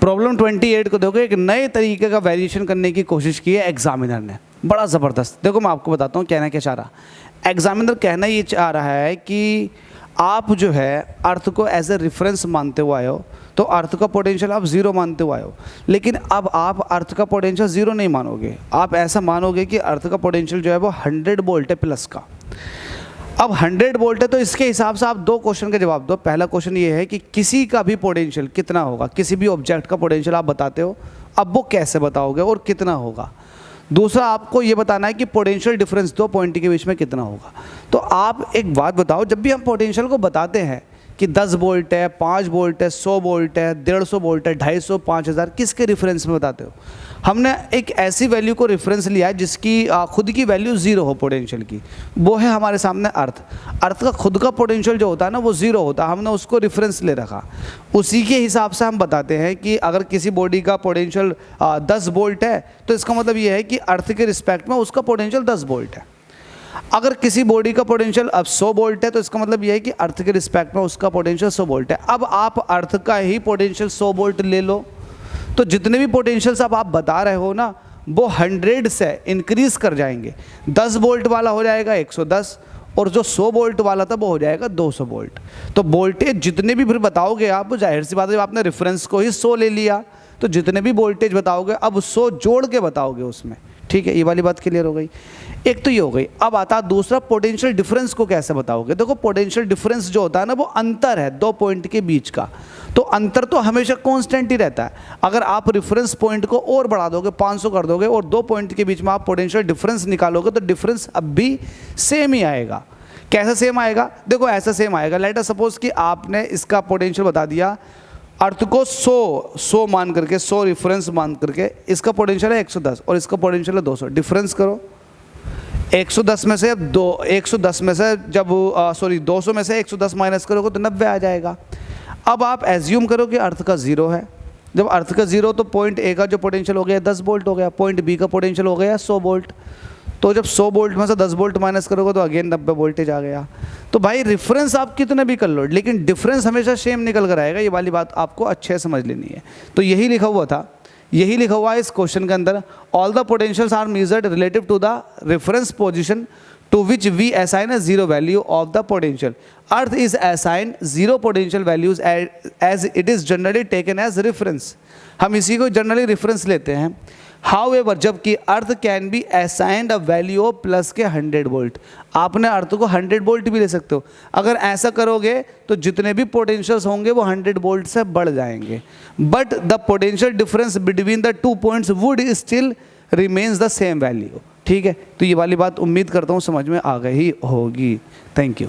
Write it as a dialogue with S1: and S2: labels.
S1: Problem 28 को देखो, एक नए तरीके का वेरिएशन करने की कोशिश की है एग्जामिनर ने, बड़ा ज़बरदस्त। देखो मैं आपको बताता हूँ कहना क्या चाह रहा। एग्जामिनर कहना ये चाह रहा है कि आप जो है अर्थ को एज ए रेफरेंस मानते हुए आए हो, तो अर्थ का पोटेंशियल आप ज़ीरो मानते हुए आए हो, लेकिन अब आप अर्थ का पोटेंशियल ज़ीरो नहीं मानोगे, आप ऐसा मानोगे कि अर्थ का पोटेंशियल जो है वो 100 वोल्ट है प्लस का। अब 100 वोल्ट है तो इसके हिसाब से आप दो क्वेश्चन का जवाब दो। पहला क्वेश्चन ये है कि किसी का भी पोटेंशियल कितना होगा, किसी भी ऑब्जेक्ट का पोटेंशियल आप बताते हो, अब वो कैसे बताओगे और कितना होगा। दूसरा आपको ये बताना है कि पोटेंशियल डिफरेंस दो पॉइंट के बीच में कितना होगा। तो आप एक बात बताओ, जब भी हम पोटेंशियल को बताते हैं कि 10 वोल्ट है, 5 वोल्ट है, 100 वोल्ट है, 150 वोल्ट है, 250, 5000, किसके रेफरेंस में बताते हो? हमने एक ऐसी वैल्यू को रेफरेंस लिया है जिसकी खुद की वैल्यू ज़ीरो हो पोटेंशियल की, वो है हमारे सामने अर्थ। अर्थ का खुद का पोटेंशियल जो होता है ना वो ज़ीरो होता है, हमने उसको रेफरेंस ले रखा। उसी के हिसाब से हम बताते हैं कि अगर किसी बॉडी का पोटेंशियल 10 वोल्ट है तो इसका मतलब ये है कि अर्थ के रिस्पेक्ट में उसका पोटेंशियल 10 वोल्ट है। अगर किसी बॉडी का पोटेंशियल अब 100 वोल्ट है तो इसका मतलब यह है कि अर्थ के रिस्पेक्ट में उसका पोटेंशियल 100 वोल्ट है। अब आप अर्थ का ही पोटेंशियल 100 वोल्ट ले लो, तो जितने भी पोटेंशियल्स अब आप बता रहे हो ना वो 100 से इंक्रीज कर जाएंगे। 10 वोल्ट वाला हो जाएगा 110, और जो 100 वोल्ट वाला था वो हो जाएगा 200 वोल्ट। तो वोल्टेज जितने भी फिर बताओगे आप, जाहिर सी बात है, जब आपने रेफरेंस को ही 100 ले लिया तो जितने भी वोल्टेज बताओगे अब 100 जोड़ के बताओगे उसमें। ठीक है, ये वाली बात क्लियर हो गई। एक तो ये हो गई। अब आता दूसरा, पोटेंशियल डिफरेंस को कैसे बताओगे। देखो पोटेंशियल डिफरेंस जो होता है ना वो अंतर है दो पॉइंट के बीच का, तो अंतर तो हमेशा कांस्टेंट ही रहता है। अगर आप रेफरेंस पॉइंट को और बढ़ा दोगे, 500 कर दोगे, और दो पॉइंट के बीच में आप पोटेंशियल डिफरेंस निकालोगे तो डिफरेंस अब भी सेम ही आएगा। कैसे सेम आएगा? देखो ऐसा सेम आएगा। लेट अस सपोज कि आपने इसका पोटेंशियल बता दिया, अर्थ को 100 मान करके, 100 रेफरेंस मान करके, इसका पोटेंशियल है 110 और इसका पोटेंशियल है 200। डिफरेंस करो, 110 में से 110 में से जब 200 में से 110 माइनस करोगे तो 90 आ जाएगा। अब आप एज्यूम करो कि अर्थ का ज़ीरो है। जब अर्थ का ज़ीरो तो पॉइंट ए का जो पोटेंशियल हो गया 10 वोल्ट हो गया, पॉइंट बी का पोटेंशियल हो गया 100 वोल्ट। तो जब 100 वोल्ट में से 10 वोल्ट माइनस करोगे तो अगेन 90 वोल्टेज आ गया। तो भाई रेफरेंस आप कितने भी कर लो लेकिन डिफरेंस हमेशा सेम निकल कर आएगा। ये वाली बात आपको अच्छे से समझ लेनी है। तो यही लिखा हुआ था, यही लिखा हुआ है इस क्वेश्चन के अंदर। All the potentials are measured relative to the reference position to which we assign a zero value of the potential. Earth is assigned zero potential values as it is generally taken as reference. हम इसी को generally reference लेते हैं। However, जबकि earth can be assigned a value of plus के 100 volt. आपने अर्थ को 100 volt भी ले सकते हो। अगर ऐसा करोगे तो जितने भी पोटेंशियल्स होंगे वो 100 वोल्ट से बढ़ जाएंगे, but the potential difference between the 2 points would still remains the same value. ठीक है, तो ये वाली बात उम्मीद करता हूँ समझ में आ गई होगी। Thank you.